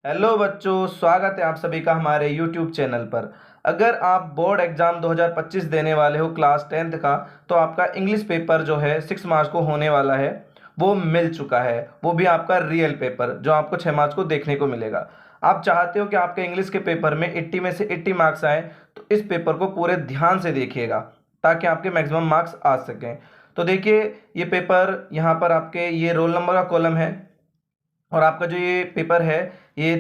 Hello बच्चों, स्वागत है आप सभी का हमारे YouTube चैनल पर। अगर आप बोर्ड एग्जाम 2025 देने वाले हो क्लास 10th का, तो आपका इंग्लिश पेपर जो है 6 मार्च को होने वाला है वो मिल चुका है। वो भी आपका रियल पेपर जो आपको 6 मार्च को देखने को मिलेगा। आप चाहते हो कि आपके इंग्लिश के पेपर में 80 में से 80 मार्क्स आए, तो इस पेपर को पूरे ध्यान से देखिएगा ताकि आपके मैक्सिमम मार्क्स आ सकें। तो देखिए, ये पेपर यहाँ पर आपके ये रोल नंबर का कॉलम है और आपका जो ये पेपर है ये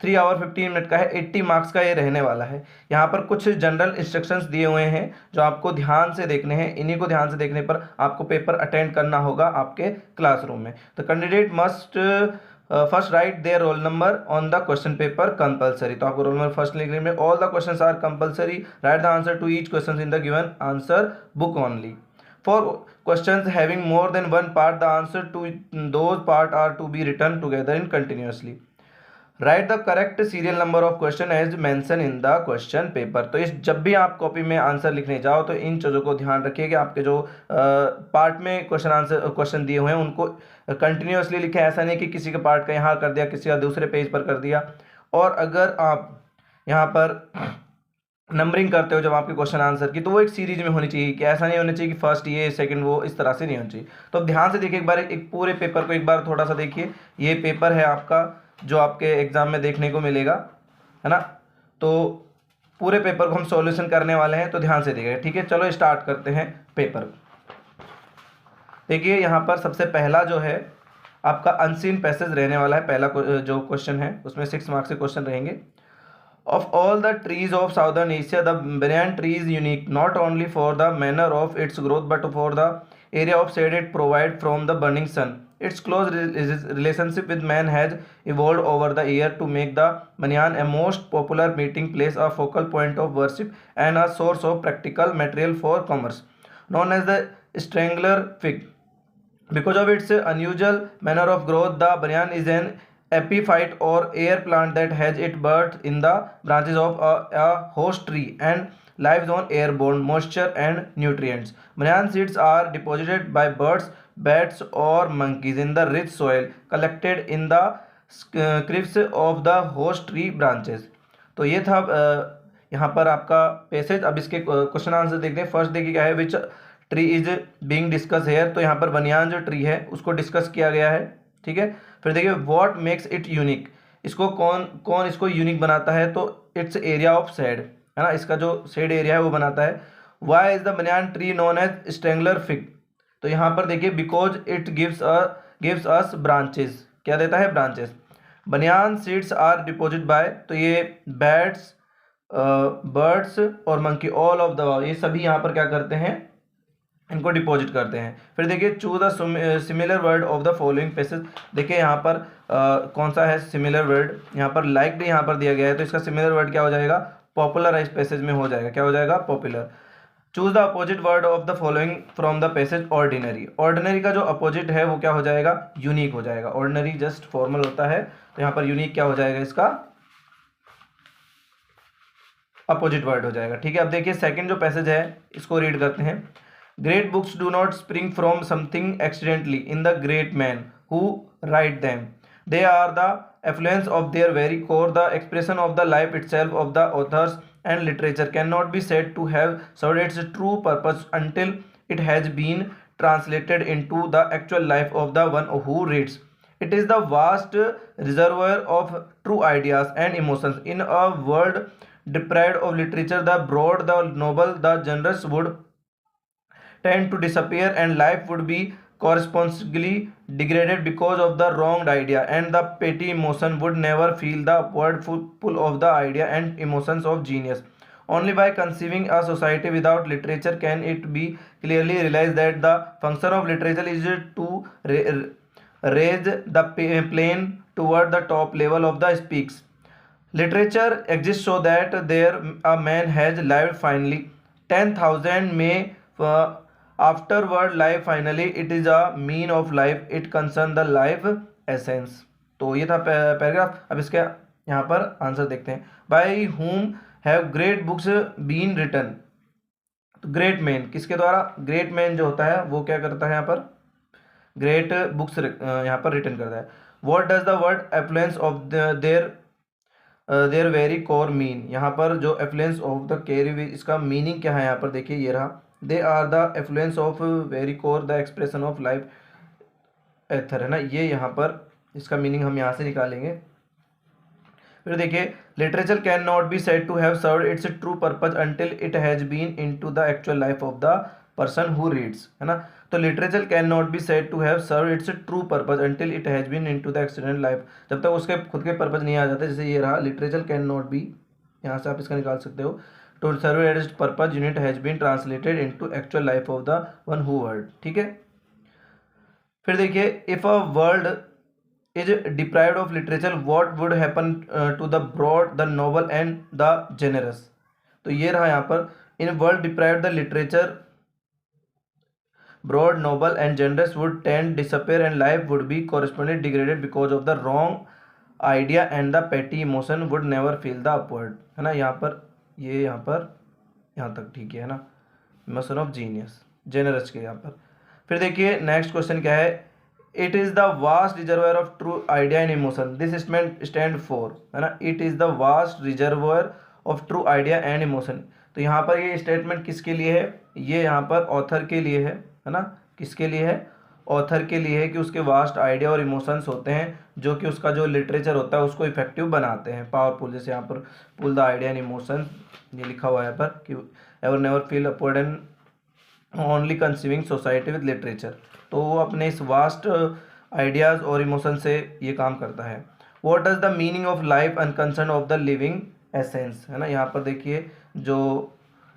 3 आवर 15 मिनट का है। 80 मार्क्स का ये रहने वाला है। यहाँ पर कुछ जनरल इंस्ट्रक्शंस दिए हुए हैं जो आपको ध्यान से देखने हैं। इन्हीं को ध्यान से देखने पर आपको पेपर अटेंड करना होगा आपके क्लासरूम में। तो candidate must first write their roll number on the question paper compulsory. तो आपको रोल नंबर फर्स्ट लिखने में all the questions are compulsory. Write the answer to each question in the given answer book only. For questions having more than one part, the answer to those part are to be written together in continuously. Write the correct serial number of question as mentioned in the question paper. तो इस जब भी आप copy में answer लिखने जाओ तो इन चीज़ों को ध्यान रखिए कि आपके जो पार्ट में क्वेश्चन दिए हुए हैं उनको कंटिन्यूसली लिखें। ऐसा नहीं कि किसी के पार्ट का यहाँ कर दिया, किसी का दूसरे पेज पर कर दिया। और अगर आप यहाँ पर नंबरिंग करते हो जब आपके क्वेश्चन आंसर की, तो वो एक सीरीज में होनी चाहिए कि ऐसा नहीं होना चाहिए कि फर्स्ट ये सेकंड वो, इस तरह से नहीं होना चाहिए। तो अब ध्यान से देखिए, एक बार एक पूरे पेपर को एक बार थोड़ा सा देखिए। ये पेपर है आपका जो आपके एग्जाम में देखने को मिलेगा, है ना। तो पूरे पेपर को हम सॉल्यूशन करने वाले हैं, तो ध्यान से देखिएगा, ठीक है। चलो स्टार्ट करते हैं पेपर। देखिए यहाँ पर सबसे पहला जो है आपका अनसीन पैसेज रहने वाला है। पहला जो क्वेश्चन है उसमें 6 मार्क्स के क्वेश्चन रहेंगे। Of all the trees of southern Asia, the banyan tree is unique not only for the manner of its growth but for the area of shade it provides from the burning sun. Its close relationship with man has evolved over the year to make the banyan a most popular meeting place, a focal point of worship, and a source of practical material for commerce. Known as the strangler fig. Because of its unusual manner of growth, the banyan is an epiphyte or air plant that has its birth in the branches of a host tree and lives on airborne moisture and nutrients. Banyan seeds are deposited by birds, bats, or monkeys in the rich soil collected in the crypts of the host tree branches. तो ये था यहाँ पर आपका passage. अब इसके question answer देखते हैं। फर्स्ट देखिए क्या है, which tree is being discuss hair. तो यहाँ पर बनियान जो ट्री है उसको डिस्कस किया गया है, ठीक है। फिर देखिए व्हाट मेक्स इट यूनिक। इसको कौन कौन इसको यूनिक बनाता है, तो इट्स एरिया ऑफ शेड, है ना। इसका जो शेड एरिया है वो बनाता है। Why is the banyan tree known as strangler fig. तो यहाँ पर देखिए because it gives us branches. क्या देता है? ब्रांचेस। बनियान सीड्स आर डिपोजिट बाय। तो ये बैट्स, बर्ड्स और मंकी, ऑल ऑफ द, ये सभी यहाँ पर क्या करते हैं, इनको डिपॉजिट करते हैं। फिर देखिए choose the similar word of the following passage. देखिए यहाँ पर कौन सा है सिमिलर वर्ड। यहाँ पर लाइक यहाँ पर दिया गया है, तो इसका सिमिलर वर्ड क्या हो जाएगा? पॉपुलर इस पैसेज में हो जाएगा। क्या हो जाएगा? Popular. Choose the opposite word of the following from the passage. Ordinary. Ordinary का जो अपोजिट है वो क्या हो जाएगा? यूनिक हो जाएगा। ऑर्डिनरी जस्ट फॉर्मल होता है, तो यहाँ पर यूनिक क्या हो जाएगा? इसका अपोजिट वर्ड हो जाएगा, ठीक है। अब देखिए सेकंड जो पैसेज है इसको रीड करते हैं। Great books do not spring from something accidentally in the great man who write them. They are the effluence of their very core, the expression of the life itself of the authors, and literature can not be said to have served its true purpose until it has been translated into the actual life of the one who reads. It is the vast reservoir of true ideas and emotions. In a world deprived of literature, the broad, the noble, the generous would tend to disappear, and life would be correspondingly degraded because of the wronged idea, and the petty emotion would never feel the upward pull of the idea and emotions of genius. Only by conceiving a society without literature can it be clearly realized that the function of literature is to raise the plane toward the top level of the speaks. Literature exists so that there a man has lived finally 10,000 may afterward life finally. It is a mean of life, it concern the life essence. तो ये था paragraph. अब इसके यहाँ पर answer देखते हैं। By whom have great books been written। तो ग्रेट मैन किसके द्वारा? ग्रेट मैन जो होता है वो क्या करता है यहाँ पर? ग्रेट बुक्स यहाँ पर रिटर्न करता है। What does the word effluence of their very core mean. यहाँ पर जो एफ्लुएंस ऑफ द कैरी, इसका मीनिंग क्या है यहाँ पर देखिए, ये रहा, they are the effluence of very core the expression of life either, है ना, ये यहाँ पर इसका मीनिंग हम यहाँ से निकालेंगे। फिर देखिए, literature can not be said to have served its true purpose until it has been into the actual life of the person who reads, है ना। तो literature can not be said to have served its true purpose until it has been into the external life, जब तक उसके खुद के purpose नहीं आ जाते। जैसे ये रहा, लिटरेचर कैन नॉट बी, यहाँ से आप इसका निकाल सकते हो, to serve its purpose unit has been translated into actual life of the one who word, ठीक है। फिर देखिए, if a world is deprived of literature what would happen to the broad, the noble and the generous। तो ये रहा यहाँ पर, in world deprived the literature broad, noble and generous would tend disappear and life would be correspondingly degraded because of the wrong idea and the petty emotion would never feel the upward, है ना। यहाँ पर ये यहाँ तक ठीक है ना, मोशन ऑफ जीनियस जेनरस के यहाँ पर। फिर देखिए नेक्स्ट क्वेश्चन क्या है, it is the vast reservoir of true idea and emotion, this stand for, है ना, it is the vast reservoir of true idea and emotion. तो यहाँ पर ये स्टेटमेंट किसके लिए है, ये यहाँ पर ऑथर के लिए है ना, किसके लिए है, ऑथर के लिए है, कि उसके वास्ट आइडिया और इमोशंस होते हैं जो कि उसका जो लिटरेचर होता है उसको इफेक्टिव बनाते हैं, पावरफुल। जैसे यहाँ पर pull the idea and emotion ये लिखा हुआ है यहाँ पर, कि ever never feel upward and only conceiving society with literature. तो वो अपने इस वास्ट आइडियाज़ और इमोशन से ये काम करता है। What does the meaning of life unconcern of the living essence, है ना। यहाँ पर देखिए जो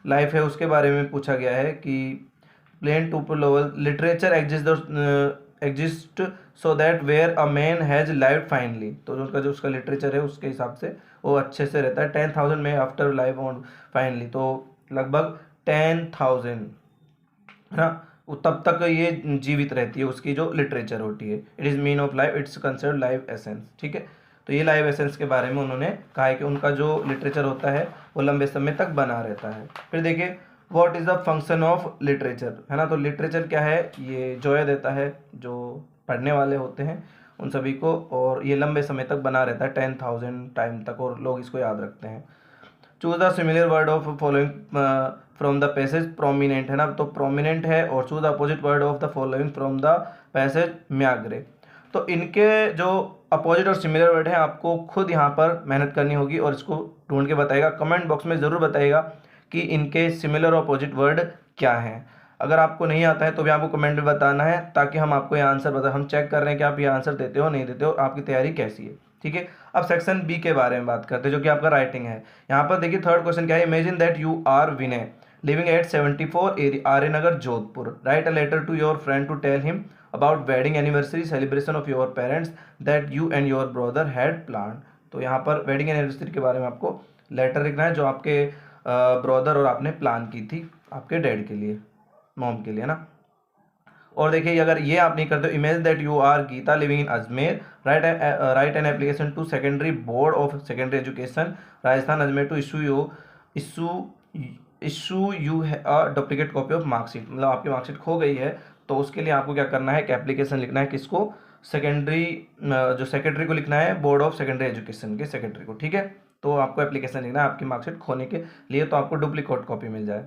लाइफ है उसके बारे में पूछा गया है कि plane to level literature exist so that where a man has live finally. तो जो उसका लिटरेचर है उसके हिसाब से वो अच्छे से रहता है। 10,000 में आफ्टर लाइव ऑन फाइनली, तो लगभग 10,000, है ना, तब तक ये जीवित रहती है उसकी जो लिटरेचर होती है। It is mean of life, it's considered live essence, ठीक है। तो ये लाइव एसेंस के बारे में उन्होंने कहा है कि उनका जो लिटरेचर होता है वो लंबे समय तक बना रहता है। फिर देखिए, what is the function of literature, है ना। तो लिटरेचर क्या है, ये जॉय देता है जो पढ़ने वाले होते हैं उन सभी को, और ये लंबे समय तक बना रहता है 10,000 टाइम तक, और लोग इसको याद रखते हैं। Choose the similar word of following from the passage, prominent, है ना, तो प्रोमिनेंट है, और choose the opposite word of the following from the passage, meagre. तो इनके जो अपोजिट और सिमिलर वर्ड हैं आपको खुद यहाँ पर मेहनत करनी होगी और इसको ढूंढ के बताइएगा। कमेंट बॉक्स में ज़रूर बताइएगा कि इनके सिमिलर और अपोजिट वर्ड क्या हैं। अगर आपको नहीं आता है तो भी आपको कमेंट में बताना है, ताकि हम आपको ये आंसर बता, हम चेक कर रहे हैं कि आप ये आंसर देते हो नहीं देते हो, आपकी तैयारी कैसी है, ठीक है। अब सेक्शन बी के बारे में बात करते हैं, जो कि आपका राइटिंग है। यहाँ पर देखिए थर्ड क्वेश्चन क्या है, imagine that you are Vinay living at 74 Arya Nagar Jodhpur, write a letter to your friend to tell him about wedding anniversary celebration of your parents that you and your brother had plan. तो यहाँ पर wedding anniversary के बारे में आपको letter लिखना है जो आपके ब्रदर और आपने प्लान की थी आपके डैड के लिए, मॉम के लिए ना। और देखिए अगर ये आप नहीं करते, imagine that you are Geeta living in Ajmer, write an application to secondary board of secondary education Rajasthan Ajmer to issue you a duplicate copy of marksheet. मतलब आपकी मार्कशीट खो गई है तो उसके लिए आपको क्या करना है, एक एप्लीकेशन लिखना है, किसको, सेकेंडरी जो सेक्रेटरी को लिखना है, बोर्ड ऑफ सेकेंडरी एजुकेशन के सेक्रेटरी को, ठीक है। तो आपको एप्लीकेशन लिखना है आपकी मार्कशीट खोने के लिए, तो आपको डुप्लीकेट कॉपी मिल जाए।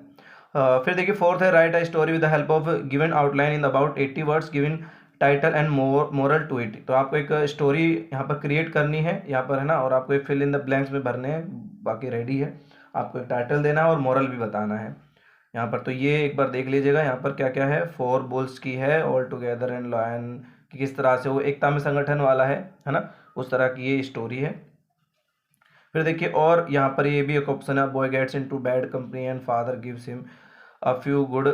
फिर देखिए फोर्थ है, write a story with the help of given outline in about 80 words given title and moral to it. तो आपको एक स्टोरी यहाँ पर क्रिएट करनी है यहाँ पर, है ना, और आपको एक फिल इन द ब्लैंक्स में भरने हैं, बाकी रेडी है। आपको एक टाइटल देना है और मोरल भी बताना है यहाँ पर। तो ये एक बार देख लीजिएगा यहाँ पर क्या क्या है, 4 बुल्स की है, ऑल टुगेदर एंड लॉयन कि किस तरह से वो एकता में संगठन वाला है ना, उस तरह की ये स्टोरी है। फिर देखिए और यहाँ पर ये भी एक ऑप्शन है, boy gets into bad company and father gives him a few good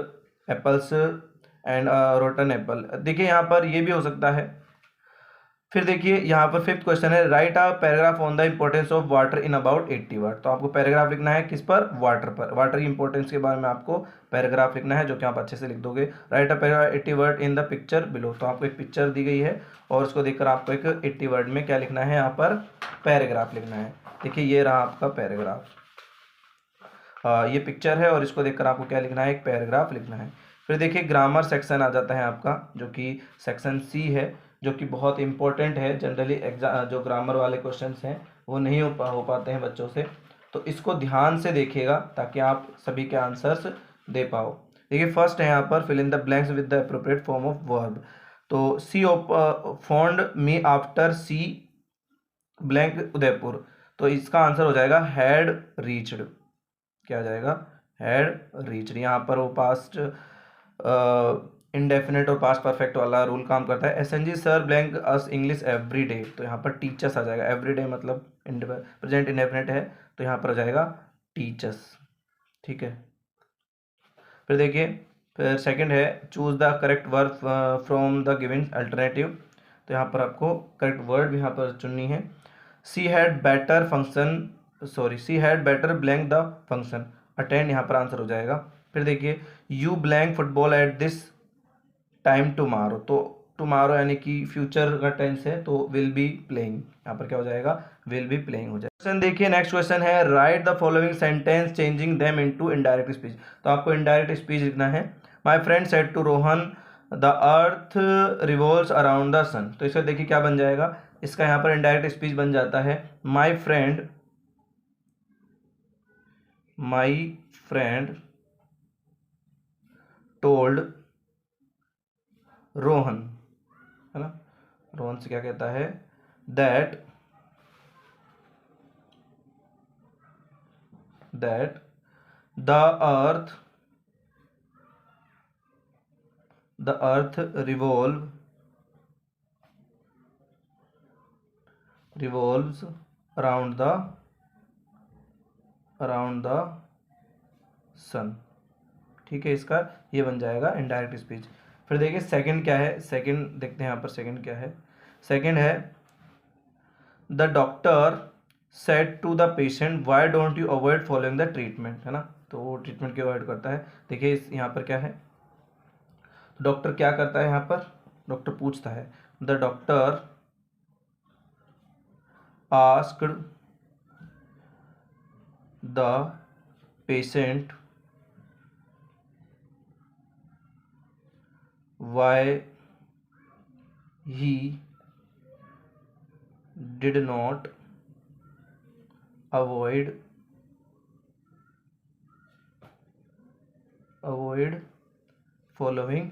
apples and rotten apple. देखिए यहाँ पर ये भी हो सकता है। फिर देखिए यहाँ पर फिफ्थ क्वेश्चन है, write a paragraph on the importance of water in about 80 word. तो आपको पैराग्राफ लिखना है किस पर, वाटर पर, वाटर की इंपॉर्टेंस के बारे में आपको पैराग्राफ लिखना है, जो कि आप अच्छे से लिख दोगे। Right a paragraph 80 word in the picture below. तो आपको एक पिक्चर दी गई है और उसको देखकर आपको एक 80 वर्ड में क्या लिखना है, यहाँ पर पैराग्राफ लिखना है। देखिए ये रहा आपका पैराग्राफ, ये पिक्चर है और इसको देखकर आपको क्या लिखना है, एक पैराग्राफ लिखना है। फिर देखिए ग्रामर सेक्शन आ जाता है आपका, जो कि सेक्शन सी है, जो कि बहुत इंपॉर्टेंट है। जनरली एग्जाम जो ग्रामर वाले क्वेश्चंस हैं वो नहीं हो पाते हैं बच्चों से, तो इसको ध्यान से देखिएगा ताकि आप सभी के आंसर्स दे पाओ। देखिए फर्स्ट है यहाँ पर fill in the blanks with the appropriate form of verb. तो she found me after she blank Udaipur, तो इसका आंसर हो जाएगा हैड रीच्ड। क्या आ जाएगा? Had reached. यहाँ पर वो पास्ट इंडेफिनिट और पास्ट परफेक्ट वाला रूल काम करता है। एसएनजी सर ब्लैंक अस इंग्लिश एवरी डे, तो यहाँ पर टीचर्स आ जाएगा। एवरी डे मतलब प्रेजेंट इंडेफिनिट है, तो यहाँ पर आ जाएगा टीचर्स। ठीक है, फिर देखिए, फिर सेकंड है choose the correct verb from the given alternative, तो यहाँ पर आपको करेक्ट वर्ड भी यहाँ पर चुननी है। She had better function, sorry she had better blank the function, attend यहाँ पर आंसर हो जाएगा। फिर देखिए you blank football at this time tomorrow, तो टुमारो यानी कि फ्यूचर का टेंस है, तो विल बी प्लेइंग, यहाँ पर क्या हो जाएगा? विल बी प्लेइंग हो जाएगा। क्वेश्चन देखिए, नेक्स्ट क्वेश्चन है write the following sentence changing them into indirect speech, तो आपको इनडायरेक्ट स्पीच लिखना है। My friend said to Rohan the earth revolves around the sun, तो इसका देखिए क्या बन जाएगा? इसका यहाँ पर इनडायरेक्ट स्पीच बन जाता है माय फ्रेंड टोल्ड रोहन, है ना, रोहन से क्या कहता है? That the earth revolves around the sun। ठीक है, इसका ये बन जाएगा इनडायरेक्ट स्पीच। फिर देखिए सेकंड क्या है, सेकंड देखते हैं यहाँ पर सेकंड क्या है। सेकंड है the doctor said to the patient why don't you avoid following the treatment, है ना, तो वो ट्रीटमेंट क्यों अवॉइड करता है? देखिए इस यहाँ पर क्या है, डॉक्टर क्या करता है यहाँ पर? डॉक्टर पूछता है, the doctor asked the patient why he did not avoid following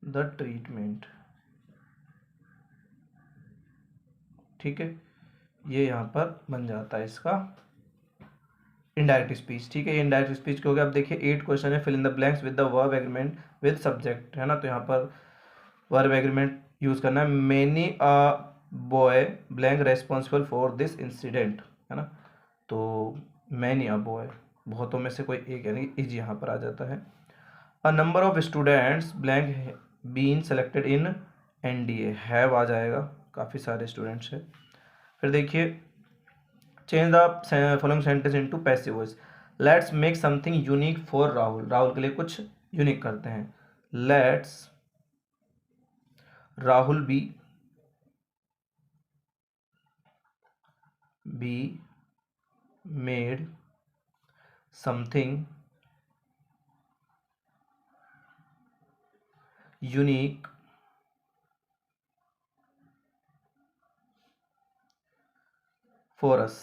the treatment। ठीक है, ये यहाँ पर बन जाता है इसका इनडायरेक्ट स्पीच। ठीक है, ये इनडायरेक्ट स्पीच क्योंकि आप देखिए 8 क्वेश्चन है fill in the blanks with the verb agreement with subject, है ना, तो यहाँ पर वर्ब एग्रीमेंट यूज करना है। Many a boy blank responsible for this incident, है ना, तो मैनी अ बॉय बहुतों में से कोई एक, यानी इज यहाँ पर आ जाता है। A number of students blank been selected in NDA, have आ जाएगा, काफ़ी सारे स्टूडेंट्स हैं। फिर देखिए change the following sentence into passive voice. Let's make something unique for Rahul, Rahul के लिए कुछ यूनिक करते हैं। Let's Rahul be made something unique for us.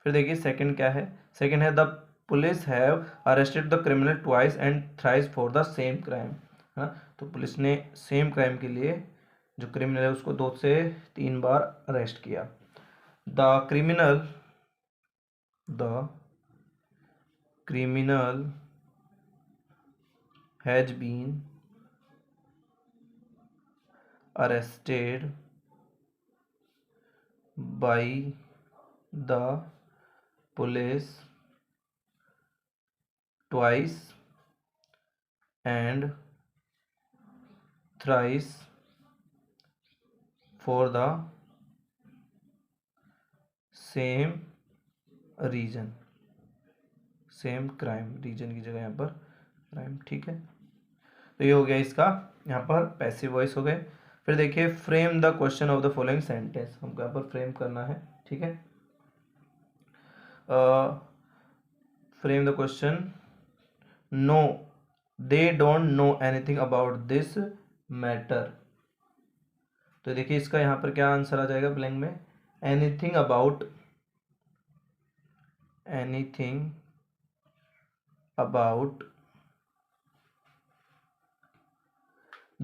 फिर देखिए सेकंड क्या है, सेकंड है the police have arrested the criminal twice and thrice for the same crime, है ना, तो पुलिस ने सेम क्राइम के लिए जो क्रिमिनल है उसको 2 से 3 बार अरेस्ट किया। The criminal has been arrested by the police twice and thrice for the same reason, same crime, reason की जगह यहाँ पर क्राइम। ठीक है, तो ये हो गया इसका यहाँ पर पैसिव वॉइस हो गए। फिर देखिए frame the question of the following sentence, हमको यहाँ पर फ्रेम करना है। ठीक है, frame the question, no they don't know anything about this matter. तो देखिए इसका यहाँ पर क्या आंसर आ जाएगा ब्लैंक में, anything about, anything about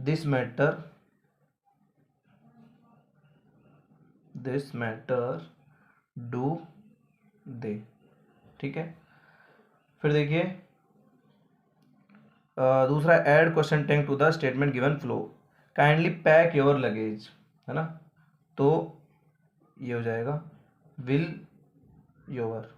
this matter, this matter do they. ठीक है, फिर देखिए दूसरा, add question tag to the statement given below, kindly pack your luggage, है ना, तो ये हो जाएगा विल योर,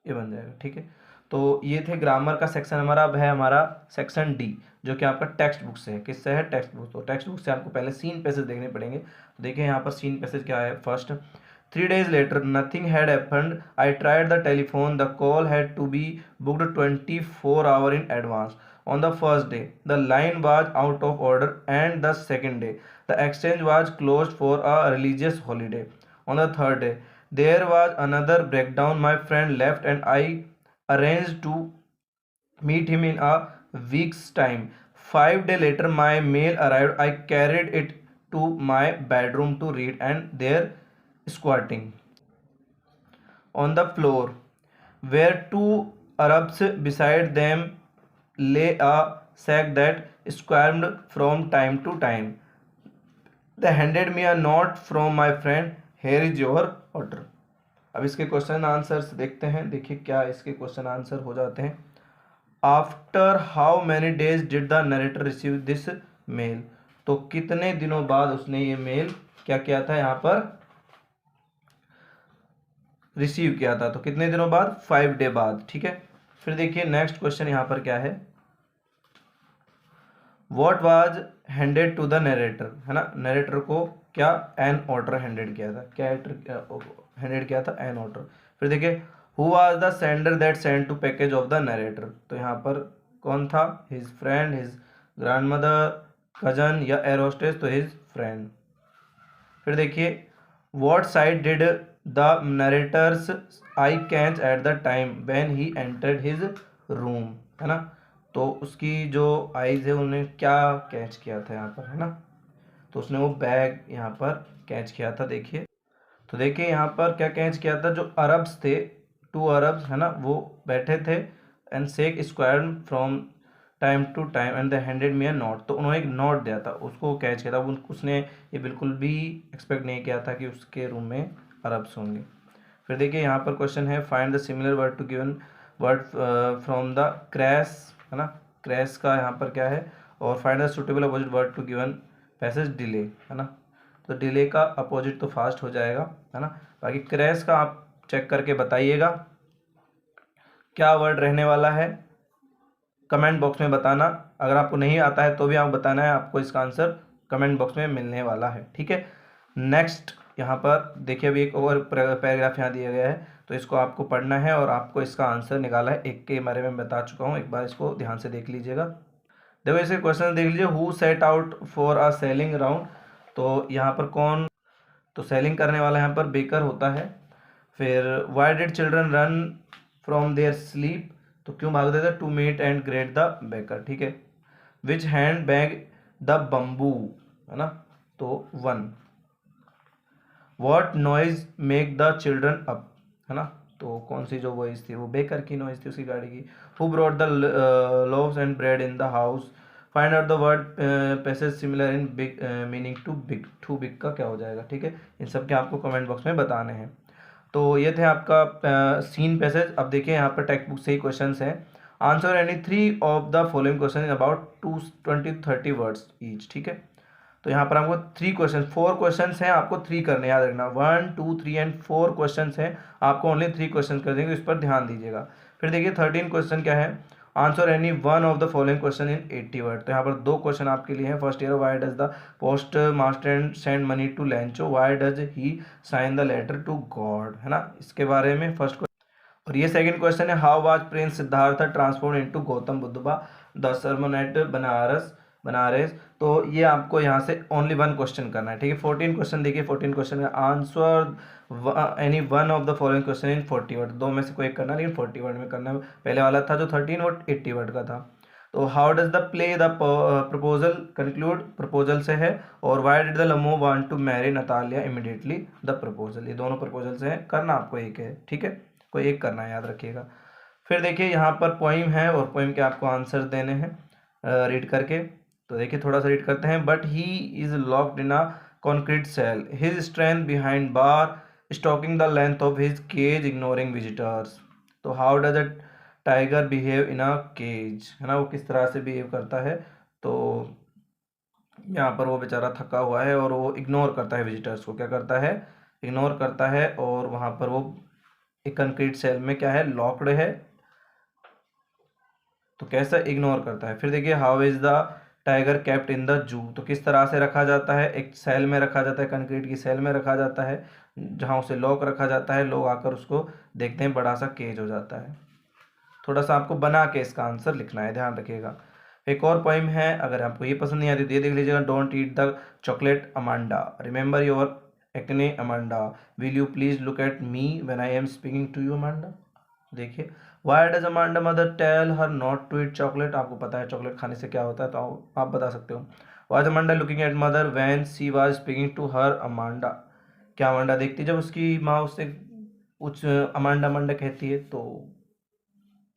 ये बन जाएगा। ठीक है, तो ये थे ग्रामर का सेक्शन हमारा। अब है हमारा सेक्शन डी, जो कि आपका टेक्स्ट बुक से है। किससे है? Text book. तो टेक्स्ट बुक से आपको पहले सीन पैसेज देखने पड़ेंगे। तो देखिए यहाँ पर सीन पैसेज क्या है। First, 3 days later nothing had happened. I tried the telephone. The call had to be booked 24 hours in advance. On the first day, the line was out of order, and the second day, the exchange was closed for a religious holiday. On the third day, there was another breakdown. My friend left, and I arranged to meet him in a week's time. 5 days later, my mail arrived. I carried it to my bedroom to read, and there, squatting on the floor, were 2 Arabs. Beside them lay a sack that squirmed from time to time. They handed me a note from my friend. Here is your order. अब इसके question answers देखते हैं। देखिए क्या इसके question answer हो जाते हैं। After how many days did the narrator receive this mail, तो कितने दिनों बाद उसने ये मेल क्या किया था, यहाँ पर रिसीव किया था। तो कितने दिनों बाद? 5 डे बाद। ठीक है, फिर देखिए नेक्स्ट क्वेश्चन यहाँ पर क्या है। What was handed to the narrator, है ना, नरेटर को क्या एन ऑर्डर हैंडेड किया था, क्या हैंडेड किया था, एन ऑर्डर। फिर देखिए who was the sender that send to package of the narrator, तो यहाँ पर कौन था, his friend, his grandmother, cousin या एयर होस्टेस, तो हिज फ्रेंड। फिर देखिए what sight did the narrator's eye catch at the time when he entered his room, है ना, तो उसकी जो आईज है उन्हें क्या कैच किया था यहाँ पर, है ना, तो उसने वो बैग यहाँ पर कैच किया था। देखिए तो देखिए यहाँ पर क्या कैच किया था, जो अरब्स थे, 2 अरब्स, है ना, वो बैठे थे, and Sheikh square from time to time and they handed me a note, तो उन्होंने एक नोट दिया था, उसको कैच किया था। उसने ये बिल्कुल भी एक्सपेक्ट नहीं किया था कि उसके रूम में अरब्स होंगे। फिर देखिए यहाँ पर क्वेश्चन है, find the similar word to given word from the crash, है ना, क्रैश का यहाँ पर क्या है, और find the suitable opposite word to given passage delay, है ना, तो डिले का अपोजिट तो फास्ट हो जाएगा, है ना। बाकी क्रैश का आप चेक करके बताइएगा क्या वर्ड रहने वाला है, कमेंट बॉक्स में बताना। अगर आपको नहीं आता है तो भी आप बताना है, आपको इसका आंसर कमेंट बॉक्स में मिलने वाला है। ठीक है, नेक्स्ट यहाँ पर देखिए अभी एक और पैराग्राफ यहाँ दिया गया है, तो इसको आपको पढ़ना है और आपको इसका आंसर निकाला है। एक के बारे में बता चुका हूँ, एक बार इसको ध्यान से देख लीजिएगा। देखो इसे क्वेश्चन देख लीजिए, who set out for a selling round, तो यहाँ पर कौन, तो सेलिंग करने वाला यहाँ पर बेकर होता है। फिर why did children run from their sleep, तो क्यों भागते थे, to meet and greet the baker. ठीक है, which hand bag the bamboo, है ना, तो 1। What noise make the children up, है ना, तो कौन सी जो वॉइस थी, वो बेकर की नॉइज थी, उसकी गाड़ी की। Who brought the loaves and bread in the house, find out the word passage similar in big meaning to big, to big का क्या हो जाएगा। ठीक है, इन सब के आपको कमेंट बॉक्स में बताने हैं। तो ये थे आपका सीन पैसेज। अब देखिए यहाँ पर टेक्स्ट बुक से ही क्वेश्चन हैं। Answer any 3 of the following question in about 20-30 words each. ठीक है, तो यहाँ पर आपको 3 क्वेश्चन, 4 क्वेश्चन हैं, आपको 3 करने, याद रखना, 1 2 3 एंड 4 क्वेश्चन हैं, आपको ओनली 3 क्वेश्चन कर देंगे, इस पर ध्यान दीजिएगा। फिर देखिए 13 क्वेश्चन क्या है, answer any 1 of the following question in 80 word, तो यहाँ पर 2 क्वेश्चन आपके लिए हैं। First year, why does the post master and send money to Lencho, why does he sign the letter to God, है ना, इसके बारे में फर्स्ट। और ये सेकंड क्वेश्चन है, how was prince Siddhartha transform into Gautam Buddha the sermon at Banaras, Banaras. तो ये आपको यहाँ से ओनली वन क्वेश्चन करना है, ठीक है। 14 क्वेश्चन देखिए, 14 क्वेश्चन में answer any one of the following question in 40 word, दो में से कोई एक करना, लेकिन 40 वर्ड में करना है। पहले वाला था जो 13 वो 80 वर्ड का था। तो how does the play the proposal conclude, proposal से है, और why did the Lomov want to marry Natalya immediately the proposal, ये दोनों प्रपोजल से है, करना आपको एक है, ठीक है, कोई एक करना है, याद रखिएगा। फिर देखिए यहाँ पर पोइम है और पोइम के आपको आंसर देने हैं रीड करके। तो देखिए थोड़ा सा रीड करते हैं। But he is locked in a concrete cell, his strength behind bar stalking the length of his cage ignoring visitors. तो how does a tiger behave in a cage, है ना, वो किस तरह से बिहेव करता है। तो यहाँ पर वो बेचारा थका हुआ है और वो इग्नोर करता है विजिटर्स को, क्या करता है, इग्नोर करता है, और वहाँ पर वो एक कंक्रीट सेल में क्या है, लॉक्ड है, तो कैसा इग्नोर करता है। फिर देखिए how is the tiger kept in the zoo, तो किस तरह से रखा जाता है, एक सेल में रखा जाता है, कंक्रीट की सेल में रखा जाता है, जहाँ उसे लॉक रखा जाता है, लोग आकर उसको देखते हैं, बड़ा सा केज हो जाता है। थोड़ा सा आपको बना के इसका आंसर लिखना है, ध्यान रखिएगा। एक और पोइम है, अगर आपको ये पसंद नहीं आती तो ये देख लीजिएगा। Don't eat the chocolate Amanda, remember your acne Amanda, will you please look at me when I am speaking to you Amanda. देखिए why does Amanda mother tell her not to eat chocolate, आपको पता है chocolate खाने से क्या होता है, तो आप बता सकते हो। Was Amanda looking at mother when she was speaking to her Amanda, क्या अमांडा देखती जब उसकी माँ उससे कुछ अमांडा अमांडा कहती है, तो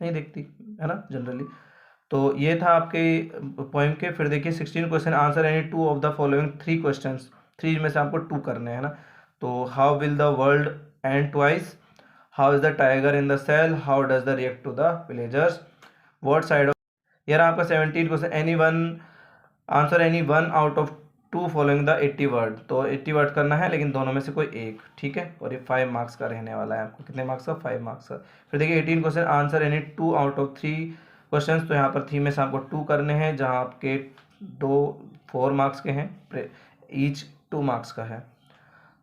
नहीं देखती, है ना, जनरली। तो ये था आपके पोएम के। फिर देखिए 16 question, answer any two of the following three questions, three में से आपको टू करने हैं ना। तो how will the world end twice, how is the tiger in the cell, how does the react to the villagers, what side of, यार आपका 17 question, any one answer any one out of two following the 80 word, तो 80 word करना है, लेकिन दोनों में से कोई एक, ठीक है। और ये 5 मार्क्स का रहने वाला है, आपको कितने मार्क्स का, 5 मार्क्स का। फिर देखिए 18 question, answer any to out of three question, तो यहाँ पर थ्री में से आपको टू करने हैं, जहाँ आपके दो 4 मार्क्स के हैं, ईच 2 मार्क्स का है।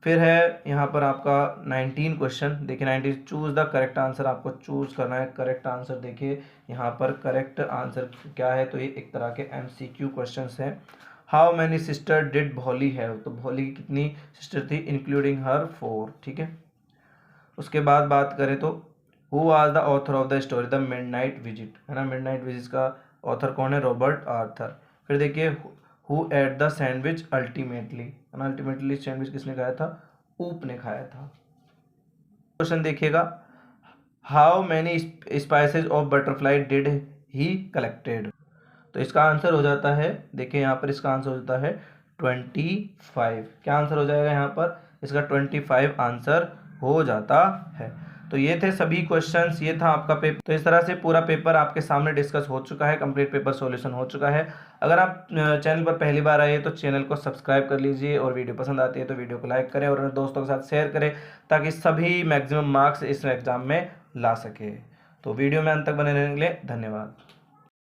फिर है यहाँ पर आपका 19 क्वेश्चन, देखिए 19, चूज द करेक्ट आंसर, आपको चूज करना है करेक्ट आंसर। देखिए यहाँ पर करेक्ट आंसर क्या है, तो ये एक तरह के MCQ क्वेश्चंस हैं। हाउ मैनी सिस्टर डिड भोली हैव, तो भोली की कितनी सिस्टर थी, इंक्लूडिंग हर 4, ठीक है। उसके बाद बात करें तो who was the author of the story the midnight visit, है ना, मिडनाइट विजिट का ऑथर कौन है, रॉबर्ट आर्थर। फिर देखिए who at the sandwich ultimately, है ना, अल्टीमेटली सैंडविच किसने खाया था, ऊप ने खाया था। क्वेश्चन देखिएगा, how many spices of butterfly did he collected, तो इसका आंसर हो जाता है, देखिए यहाँ पर इसका आंसर हो जाता है 25, क्या आंसर हो जाएगा यहाँ पर, इसका 25 आंसर हो जाता है। तो ये थे सभी क्वेश्चंस, ये था आपका पेपर। तो इस तरह से पूरा पेपर आपके सामने डिस्कस हो चुका है, कंप्लीट पेपर सॉल्यूशन हो चुका है। अगर आप चैनल पर पहली बार आए तो चैनल को सब्सक्राइब कर लीजिए, और वीडियो पसंद आती है तो वीडियो को लाइक करें और अपने दोस्तों के साथ शेयर करें, ताकि सभी मैक्सिमम मार्क्स इस एग्ज़ाम में ला सके। तो वीडियो में अंत तक बने रहने के लिए धन्यवाद।